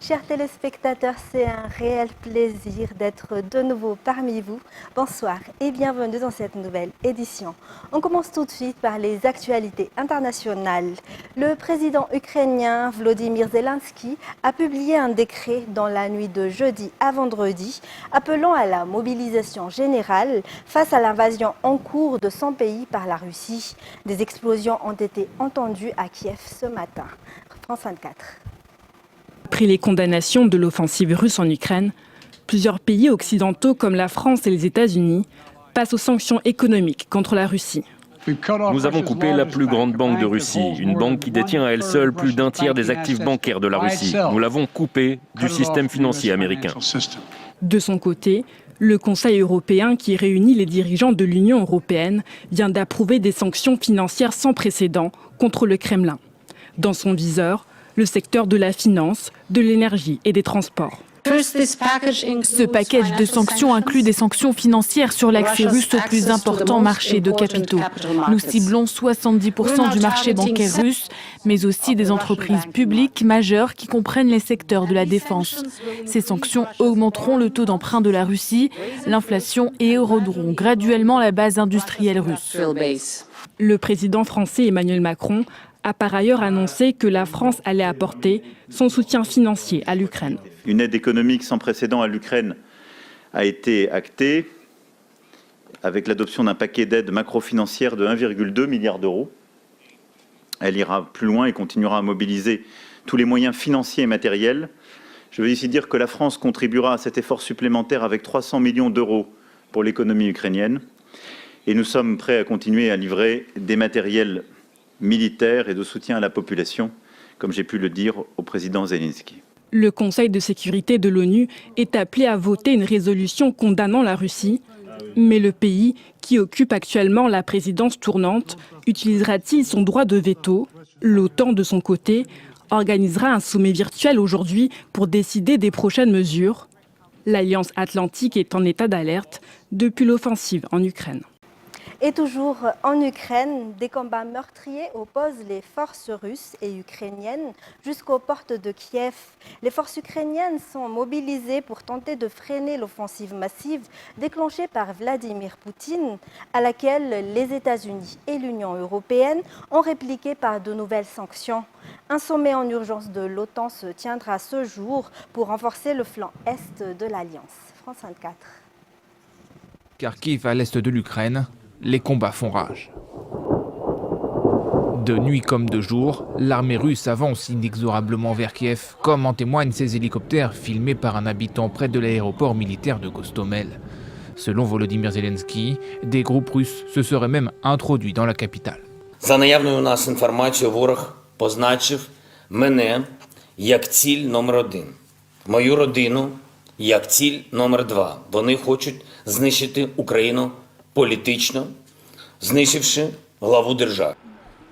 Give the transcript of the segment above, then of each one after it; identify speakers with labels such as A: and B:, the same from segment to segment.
A: Chers téléspectateurs, c'est un réel plaisir d'être de nouveau parmi vous. Bonsoir et bienvenue dans cette nouvelle édition. On commence tout de suite par les actualités internationales. Le président ukrainien Volodymyr Zelensky a publié un décret dans la nuit de jeudi à vendredi, appelant à la mobilisation générale face à l'invasion en cours de son pays par la Russie. Des explosions ont été entendues à Kiev ce matin. France 24.
B: Après les condamnations de l'offensive russe en Ukraine, plusieurs pays occidentaux comme la France et les États-Unis passent aux sanctions économiques contre la Russie.
C: Nous avons coupé la plus grande banque de Russie, une banque qui détient à elle seule plus d'un tiers des actifs bancaires de la Russie. Nous l'avons coupée du système financier américain.
B: De son côté, le Conseil européen, qui réunit les dirigeants de l'Union européenne, vient d'approuver des sanctions financières sans précédent contre le Kremlin. Dans son viseur, le secteur de la finance, de l'énergie et des transports.
D: Ce package de sanctions inclut des sanctions financières sur l'accès russe au plus important marché de capitaux. Nous ciblons 70% du marché bancaire russe, mais aussi des entreprises publiques majeures qui comprennent les secteurs de la défense. Ces sanctions augmenteront le taux d'emprunt de la Russie, l'inflation et éroderont graduellement la base industrielle russe.
B: Le président français Emmanuel Macron a par ailleurs annoncé que la France allait apporter son soutien financier à l'Ukraine.
E: Une aide économique sans précédent à l'Ukraine a été actée avec l'adoption d'un paquet d'aides macrofinancières de 1,2 milliard d'euros. Elle ira plus loin et continuera à mobiliser tous les moyens financiers et matériels. Je veux ici dire que la France contribuera à cet effort supplémentaire avec 300 millions d'euros pour l'économie ukrainienne. Et nous sommes prêts à continuer à livrer des matériels militaires et de soutien à la population, comme j'ai pu le dire au président Zelensky.
B: Le Conseil de sécurité de l'ONU est appelé à voter une résolution condamnant la Russie. Mais le pays, qui occupe actuellement la présidence tournante, utilisera-t-il son droit de veto? L'OTAN, de son côté, organisera un sommet virtuel aujourd'hui pour décider des prochaines mesures. L'Alliance atlantique est en état d'alerte depuis l'offensive en Ukraine.
A: Et toujours en Ukraine, des combats meurtriers opposent les forces russes et ukrainiennes jusqu'aux portes de Kiev. Les forces ukrainiennes sont mobilisées pour tenter de freiner l'offensive massive déclenchée par Vladimir Poutine, à laquelle les États-Unis et l'Union européenne ont répliqué par de nouvelles sanctions. Un sommet en urgence de l'OTAN se tiendra ce jour pour renforcer le flanc est de l'Alliance. France 24.
F: Kharkiv, à l'est de l'Ukraine, les combats font rage. De nuit comme de jour, l'armée russe avance inexorablement vers Kiev, comme en témoignent ces hélicoptères filmés par un habitant près de l'aéroport militaire de Gostomel. Selon Volodymyr Zelensky, des groupes russes se seraient même introduits dans la capitale.
G: За наявною у нас інформацією, ворог позначив мене як ціль номер 1. Мою родину як ціль номер 2. Вони хочуть знищити Україну politiquement, знищивши главу держави.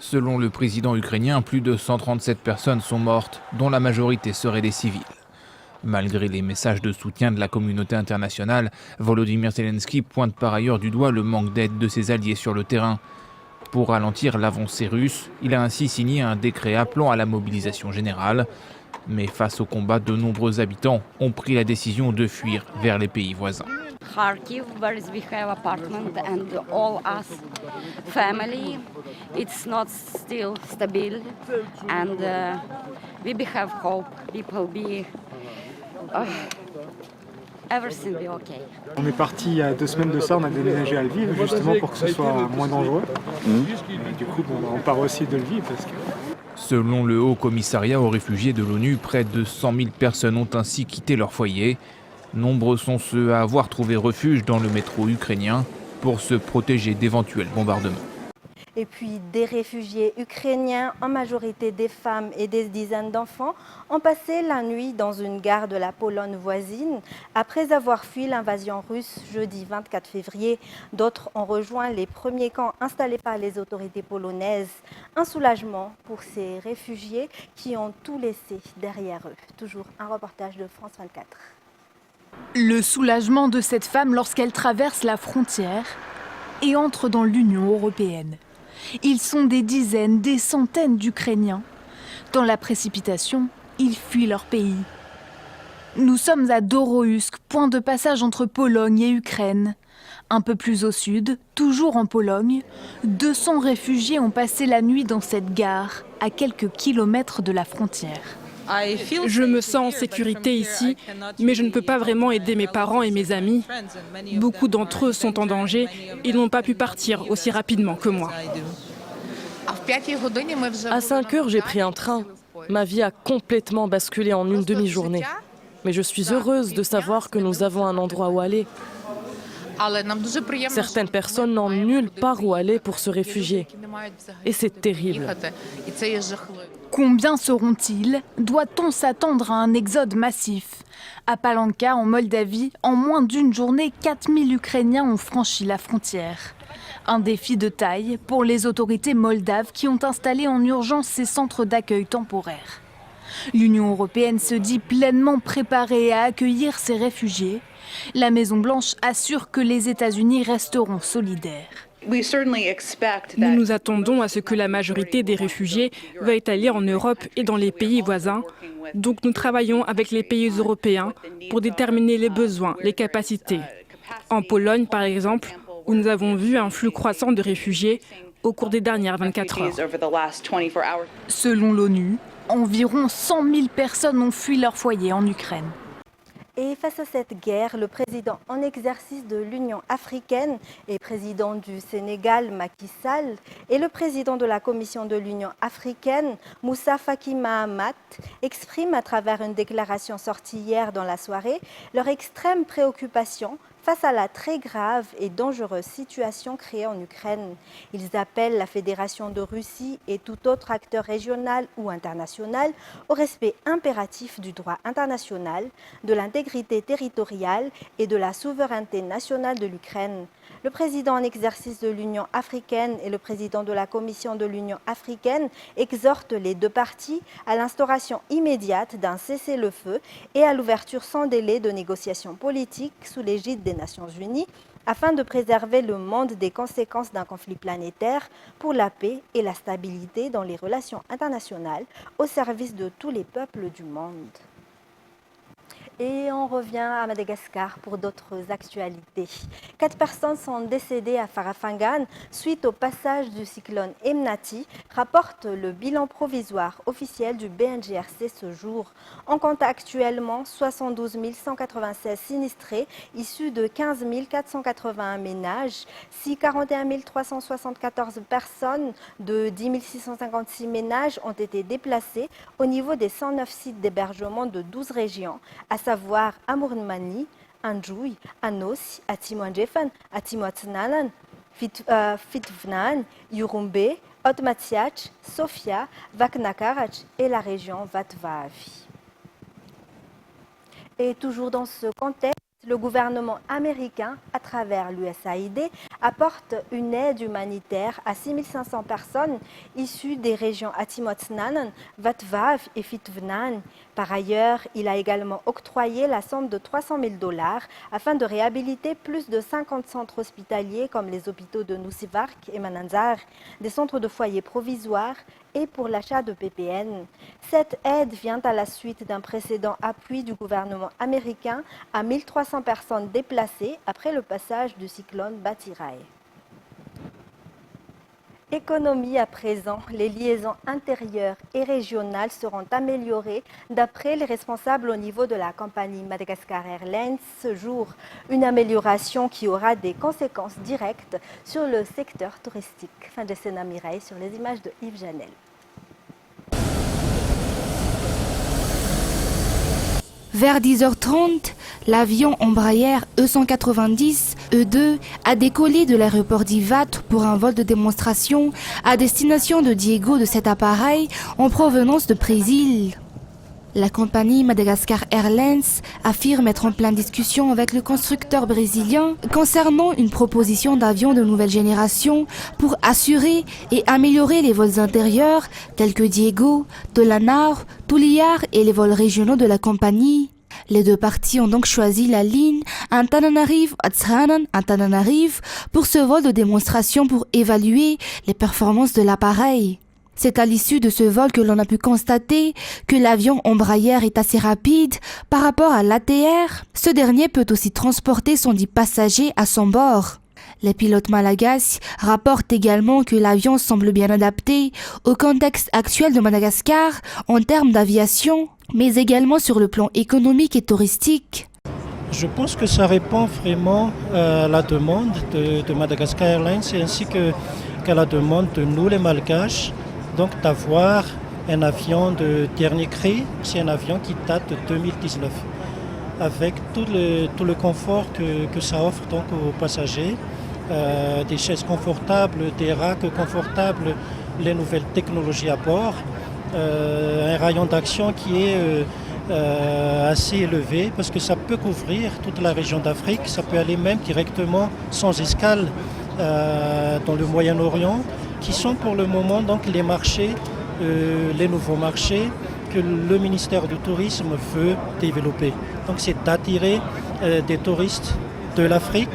F: Selon le président ukrainien, plus de 137 personnes sont mortes, dont la majorité seraient des civils. Malgré les messages de soutien de la communauté internationale, Volodymyr Zelensky pointe par ailleurs du doigt le manque d'aide de ses alliés sur le terrain. Pour ralentir l'avancée russe, il a ainsi signé un décret appelant à la mobilisation générale. Mais face au combat, de nombreux habitants ont pris la décision de fuir vers les pays voisins.
H: Kharkiv, where we have apartment and all us family, it's not still stable, and we have hope. People be everything be okay.
I: On est parti il y a 2 semaines de ça, on a déménagé à Lviv justement pour que ce soit moins dangereux. Et du coup, on part aussi de Lviv parce que.
F: Selon le Haut Commissariat aux réfugiés de l'ONU, près de 100 000 personnes ont ainsi quitté leur foyer. Nombreux sont ceux à avoir trouvé refuge dans le métro ukrainien pour se protéger d'éventuels bombardements.
A: Et puis des réfugiés ukrainiens, en majorité des femmes et des dizaines d'enfants, ont passé la nuit dans une gare de la Pologne voisine. Après avoir fui l'invasion russe jeudi 24 février, d'autres ont rejoint les premiers camps installés par les autorités polonaises. Un soulagement pour ces réfugiés qui ont tout laissé derrière eux. Toujours un reportage de France 24.
D: Le soulagement de cette femme lorsqu'elle traverse la frontière et entre dans l'Union européenne. Ils sont des dizaines, des centaines d'Ukrainiens. Dans la précipitation, ils fuient leur pays. Nous sommes à Dorohusk, point de passage entre Pologne et Ukraine. Un peu plus au sud, toujours en Pologne, 200 réfugiés ont passé la nuit dans cette gare, à quelques kilomètres de la frontière.
B: Je me sens en sécurité ici, mais je ne peux pas vraiment aider mes parents et mes amis. Beaucoup d'entre eux sont en danger et n'ont pas pu partir aussi rapidement que moi.
J: À 5 heures, j'ai pris un train. Ma vie a complètement basculé en une demi-journée. Mais je suis heureuse de savoir que nous avons un endroit où aller. Certaines personnes n'ont nulle part où aller pour se réfugier. Et c'est terrible.
D: Combien seront-ils? Doit-on s'attendre à un exode massif? À Palanka, en Moldavie, en moins d'une journée, 4000 Ukrainiens ont franchi la frontière. Un défi de taille pour les autorités moldaves qui ont installé en urgence ces centres d'accueil temporaires. L'Union européenne se dit pleinement préparée à accueillir ces réfugiés. La Maison-Blanche assure que les États-Unis resteront solidaires.
B: Nous nous attendons à ce que la majorité des réfugiés veuillent aller en Europe et dans les pays voisins. Donc nous travaillons avec les pays européens pour déterminer les besoins, les capacités. En Pologne, par exemple, où nous avons vu un flux croissant de réfugiés au cours des dernières 24 heures.
D: Selon l'ONU, environ 100 000 personnes ont fui leur foyer en Ukraine.
A: Et face à cette guerre, le président en exercice de l'Union africaine et président du Sénégal, Macky Sall, et le président de la Commission de l'Union africaine, Moussa Faki Mahamat, expriment à travers une déclaration sortie hier dans la soirée leur extrême préoccupation face à la très grave et dangereuse situation créée en Ukraine. Ils appellent la Fédération de Russie et tout autre acteur régional ou international au respect impératif du droit international, de l'intégrité territoriale et de la souveraineté nationale de l'Ukraine. Le président en exercice de l'Union africaine et le président de la Commission de l'Union africaine exhortent les deux parties à l'instauration immédiate d'un cessez-le-feu et à l'ouverture sans délai de négociations politiques sous l'égide des Nations Unies afin de préserver le monde des conséquences d'un conflit planétaire pour la paix et la stabilité dans les relations internationales au service de tous les peuples du monde. Et on revient à Madagascar pour d'autres actualités. 4 personnes sont décédées à Farafangan suite au passage du cyclone Emnati, rapporte le bilan provisoire officiel du BNGRC ce jour. On compte actuellement 72 196 sinistrés issus de 15 481 ménages, si 41 374 personnes de 10 656 ménages ont été déplacées au niveau des 109 sites d'hébergement de 12 régions, à savoir Amurmani, Anjouy, Anossi, Atimoandjefan, Atimoatsnalan, Fitvnan, Yurumbe, Otmatiach, Sofia, Vaknakarach et la région Vatvavi. Et toujours dans ce contexte, le gouvernement américain, à travers l'USAID, apporte une aide humanitaire à 6 500 personnes issues des régions Atimoatsnalan, Vatvav et Fitvnan. Par ailleurs, il a également octroyé la somme de $300 000 afin de réhabiliter plus de 50 centres hospitaliers comme les hôpitaux de Nusivark et Mananzar, des centres de foyers provisoires et pour l'achat de PPN. Cette aide vient à la suite d'un précédent appui du gouvernement américain à 1300 personnes déplacées après le passage du cyclone Batirai. Économie à présent, les liaisons intérieures et régionales seront améliorées d'après les responsables au niveau de la compagnie Madagascar Airlines ce jour. Une amélioration qui aura des conséquences directes sur le secteur touristique. Fin de Sénat Mireille sur les images de Yves Janel.
K: Vers 10h30, l'avion Embraer E190-E2 a décollé de l'aéroport d'Ivat pour un vol de démonstration à destination de Diego de cet appareil en provenance de Brésil. La compagnie Madagascar Airlines affirme être en pleine discussion avec le constructeur brésilien concernant une proposition d'avion de nouvelle génération pour assurer et améliorer les vols intérieurs tels que Diego, Tolanar, Tuliar et les vols régionaux de la compagnie. Les deux parties ont donc choisi la ligne Antananarive-Antananarive pour ce vol de démonstration pour évaluer les performances de l'appareil. C'est à l'issue de ce vol que l'on a pu constater que l'avion Embraer est assez rapide par rapport à l'ATR. Ce dernier peut aussi transporter 110 passagers à son bord. Les pilotes malagasy rapportent également que l'avion semble bien adapté au contexte actuel de Madagascar en termes d'aviation, mais également sur le plan économique et touristique.
L: Je pense que ça répond vraiment à la demande de Madagascar Airlines ainsi qu'à la demande de nous les Malgaches, donc d'avoir un avion de dernier cri. C'est un avion qui date de 2019 avec tout le confort que ça offre donc aux passagers. Des chaises confortables, des racks confortables, les nouvelles technologies à bord, un rayon d'action qui est assez élevé parce que ça peut couvrir toute la région d'Afrique, ça peut aller même directement sans escale dans le Moyen-Orient, qui sont pour le moment donc les marchés, les nouveaux marchés que le ministère du Tourisme veut développer. Donc c'est d'attirer des touristes de l'Afrique,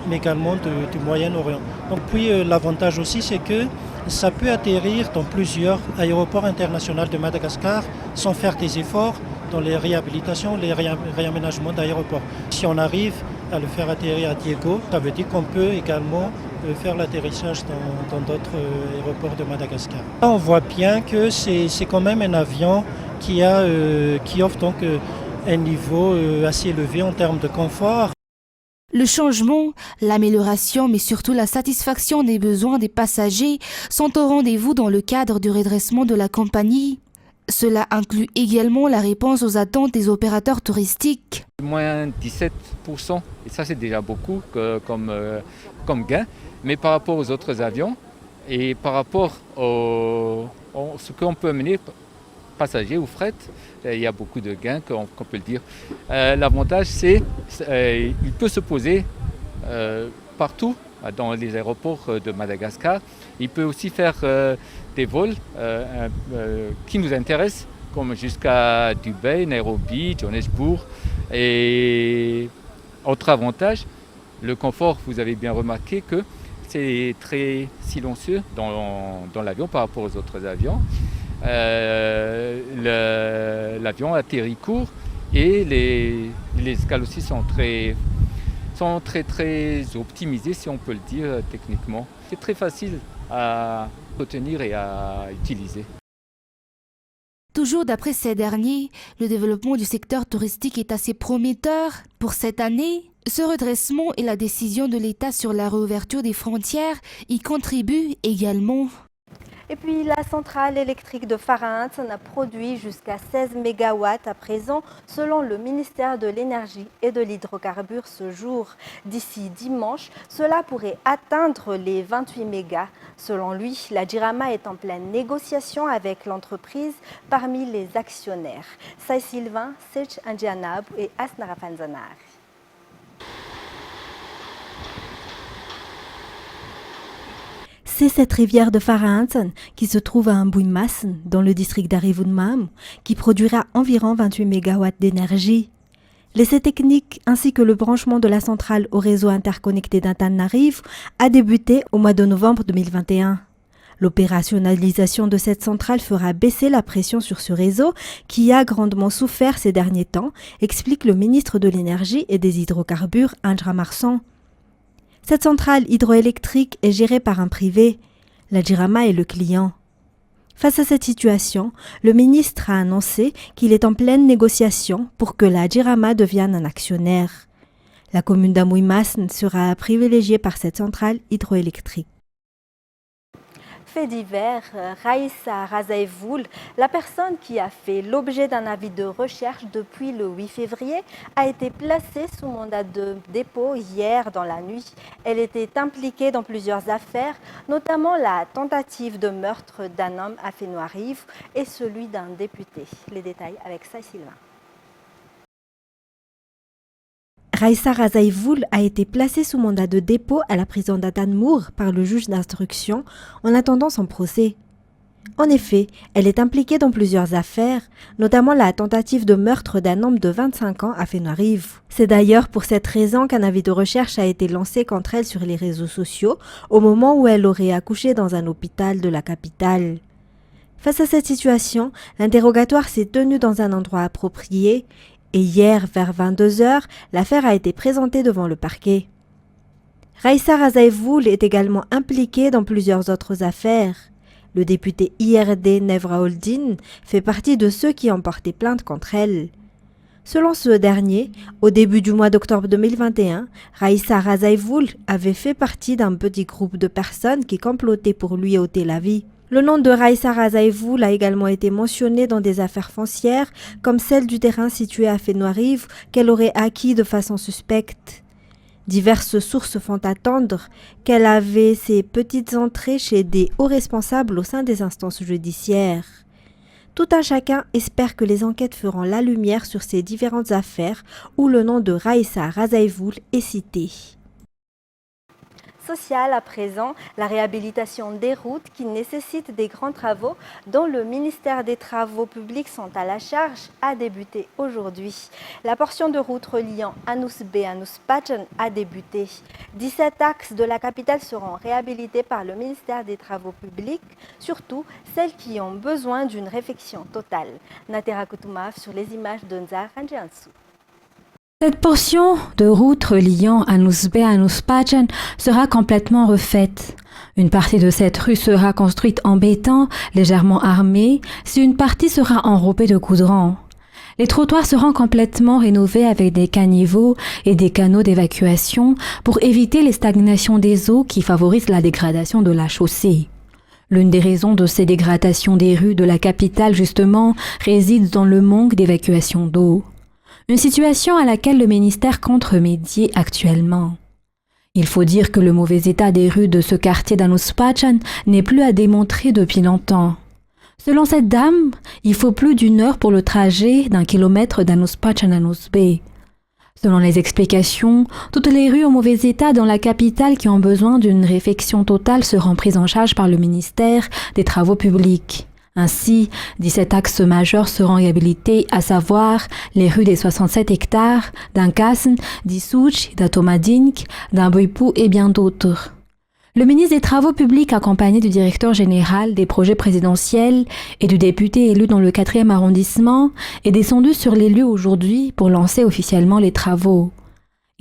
L: mais également du Moyen-Orient. Donc puis l'avantage aussi, c'est que ça peut atterrir dans plusieurs aéroports internationaux de Madagascar sans faire des efforts dans les réhabilitations, les réaménagements d'aéroports. Si on arrive à le faire atterrir à Diego, ça veut dire qu'on peut également faire l'atterrissage dans d'autres aéroports de Madagascar. Là, on voit bien que c'est quand même un avion qui offre donc un niveau assez élevé en termes de confort.
K: Le changement, l'amélioration, mais surtout la satisfaction des besoins des passagers sont au rendez-vous dans le cadre du redressement de la compagnie. Cela inclut également la réponse aux attentes des opérateurs touristiques.
M: Moins 17%, et ça c'est déjà beaucoup comme gain, mais par rapport aux autres avions et par rapport à ce qu'on peut amener passagers ou fret, il y a beaucoup de gains qu'on peut le dire. L'avantage c'est qu'il peut se poser partout dans les aéroports de Madagascar. Il peut aussi faire des vols qui nous intéressent, comme jusqu'à Dubaï, Nairobi, Johannesburg. Et autre avantage, le confort, vous avez bien remarqué que c'est très silencieux dans l'avion par rapport aux autres avions. L'avion atterrit court et les escales aussi sont très optimisées, si on peut le dire techniquement. C'est très facile à retenir et à utiliser.
K: Toujours d'après ces derniers, le développement du secteur touristique est assez prometteur. Pour cette année, ce redressement et la décision de l'État sur la réouverture des frontières y contribuent également.
A: Et puis la centrale électrique de Farahanson a produit jusqu'à 16 MW à présent, selon le ministère de l'Énergie et de l'Hydrocarbure ce jour. D'ici dimanche, cela pourrait atteindre les 28 mégas. Selon lui, la Jirama est en pleine négociation avec l'entreprise parmi les actionnaires. Sai Sylvain, Sech Indianab et Asnara Fanzanar. C'est cette rivière de Farahanson qui se trouve à Mbouimassen, dans le district d'Arivunmam, qui produira environ 28 MW d'énergie. L'essai technique ainsi que le branchement de la centrale au réseau interconnecté d'Antananarivo a débuté au mois de novembre 2021. L'opérationnalisation de cette centrale fera baisser la pression sur ce réseau qui a grandement souffert ces derniers temps, explique le ministre de l'Énergie et des Hydrocarbures, Indra Marsan. Cette centrale hydroélectrique est gérée par un privé. La Jirama est le client. Face à cette situation, le ministre a annoncé qu'il est en pleine négociation pour que la Jirama devienne un actionnaire. La commune d'Ambouimassen sera privilégiée par cette centrale hydroélectrique. Fait divers, Raïssa Razaevoul, la personne qui a fait l'objet d'un avis de recherche depuis le 8 février, a été placée sous mandat de dépôt hier dans la nuit. Elle était impliquée dans plusieurs affaires, notamment la tentative de meurtre d'un homme à Fénois-Rive et celui d'un député. Les détails avec Sai Sylvain. Raïssa Razaevoul a été placée sous mandat de dépôt à la prison d'Atanmour par le juge d'instruction en attendant son procès. En effet, elle est impliquée dans plusieurs affaires, notamment la tentative de meurtre d'un homme de 25 ans à Fénois-Rive. C'est d'ailleurs pour cette raison qu'un avis de recherche a été lancé contre elle sur les réseaux sociaux au moment où elle aurait accouché dans un hôpital de la capitale. Face à cette situation, l'interrogatoire s'est tenu dans un endroit approprié et hier, vers 22 h, l'affaire a été présentée devant le parquet. Raïssa Razaevoul est également impliquée dans plusieurs autres affaires. Le député IRD Nevraoldin fait partie de ceux qui ont porté plainte contre elle. Selon ce dernier, au début du mois d'octobre 2021, Raïssa Razaevoul avait fait partie d'un petit groupe de personnes qui complotaient pour lui ôter la vie. Le nom de Raïssa Razaevoul a également été mentionné dans des affaires foncières, comme celle du terrain situé à Fénois-Rive qu'elle aurait acquis de façon suspecte. Diverses sources font attendre qu'elle avait ses petites entrées chez des hauts responsables au sein des instances judiciaires. Tout un chacun espère que les enquêtes feront la lumière sur ces différentes affaires où le nom de Raïssa Razaevoul est cité. Sociale à présent, la réhabilitation des routes qui nécessitent des grands travaux dont le ministère des Travaux publics sont à la charge a débuté aujourd'hui. La portion de route reliant Anus B à Anus Pachen a débuté. 17 axes de la capitale seront réhabilités par le ministère des Travaux publics, surtout celles qui ont besoin d'une réfection totale. Natera Koutoumaf sur les images de Nzar Ranjiansou.
N: Cette portion de route reliant Anus B à Anus Pachen sera complètement refaite. Une partie de cette rue sera construite en béton légèrement armé, si une partie sera enrobée de goudron. Les trottoirs seront complètement rénovés avec des caniveaux et des canaux d'évacuation pour éviter les stagnations des eaux qui favorisent la dégradation de la chaussée. L'une des raisons de ces dégradations des rues de la capitale, justement, réside dans le manque d'évacuation d'eau. Une situation à laquelle le ministère compte remédier actuellement. Il faut dire que le mauvais état des rues de ce quartier d'Anus Pachen n'est plus à démontrer depuis longtemps. Selon cette dame, il faut plus d'1 heure pour le trajet d'1 kilomètre d'Anus Pachen à Anus B. Selon les explications, toutes les rues en mauvais état dans la capitale qui ont besoin d'une réfection totale seront prises en charge par le ministère des Travaux publics. Ainsi, 17 axes majeurs seront réhabilités, à savoir les rues des 67 hectares, d'Ankasn, d'Issouch, d'Atomadink, d'Amboipou et bien d'autres. Le ministre des Travaux publics, accompagné du directeur général des projets présidentiels et du député élu dans le 4e arrondissement, est descendu sur les lieux aujourd'hui pour lancer officiellement les travaux.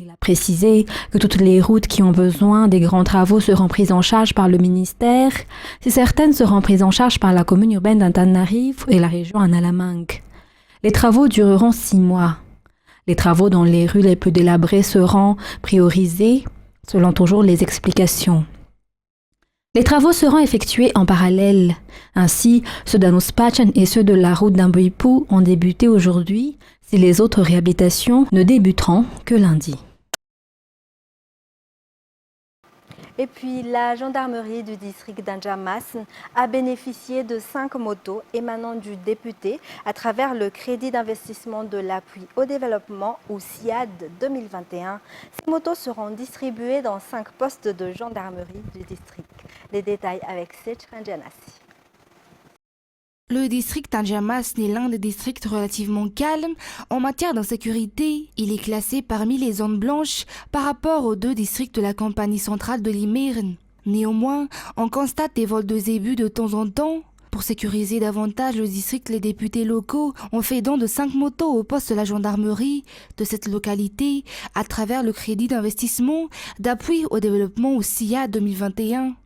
N: Il a précisé que toutes les routes qui ont besoin des grands travaux seront prises en charge par le ministère, si certaines seront prises en charge par la commune urbaine d'Antananarivo et la région Analamang. Les travaux dureront 6 mois. Les travaux dans les rues les plus délabrées seront priorisés, selon toujours les explications. Les travaux seront effectués en parallèle. Ainsi, ceux d'Anus Pachen et ceux de la route d'Amboipou ont débuté aujourd'hui, si les autres réhabilitations ne débuteront que lundi.
A: Et puis, la gendarmerie du district d'Anjamasn a bénéficié de 5 motos émanant du député à travers le crédit d'investissement de l'appui au développement ou SIAD 2021. Ces motos seront distribuées dans 5 postes de gendarmerie du district. Les détails avec Sech Ranjanassi.
K: Le district d'Anjamasn est l'un des districts relativement calmes en matière d'insécurité. Il est classé parmi les zones blanches par rapport aux 2 districts de la compagnie centrale de l'Imirn. Néanmoins, on constate des vols de zébus de temps en temps. Pour sécuriser davantage le district, les députés locaux ont fait don de 5 motos au poste de la gendarmerie de cette localité à travers le crédit d'investissement d'appui au développement ou SIA 2021.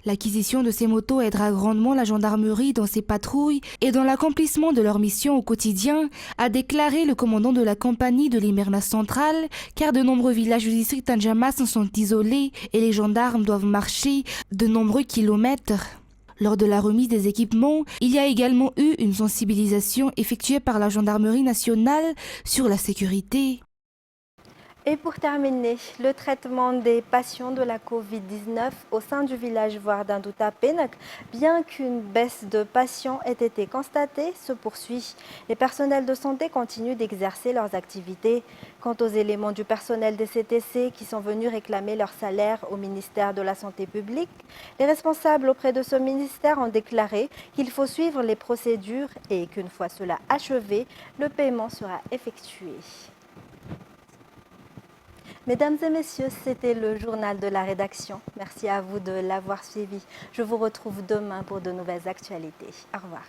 K: L'acquisition de ces motos aidera grandement la gendarmerie dans ses patrouilles et dans l'accomplissement de leur mission au quotidien, a déclaré le commandant de la compagnie de l'Imerna centrale, car de nombreux villages du district d'Anjamasn sont isolés et les gendarmes doivent marcher de nombreux kilomètres. Lors de la remise des équipements, il y a également eu une sensibilisation effectuée par la gendarmerie nationale sur la sécurité.
A: Et pour terminer, le traitement des patients de la Covid-19 au sein du village Voardindouta Penak, bien qu'une baisse de patients ait été constatée, se poursuit. Les personnels de santé continuent d'exercer leurs activités. Quant aux éléments du personnel des CTC qui sont venus réclamer leur salaire au ministère de la Santé publique, les responsables auprès de ce ministère ont déclaré qu'il faut suivre les procédures et qu'une fois cela achevé, le paiement sera effectué. Mesdames et messieurs, c'était le journal de la rédaction. Merci à vous de l'avoir suivi. Je vous retrouve demain pour de nouvelles actualités. Au revoir.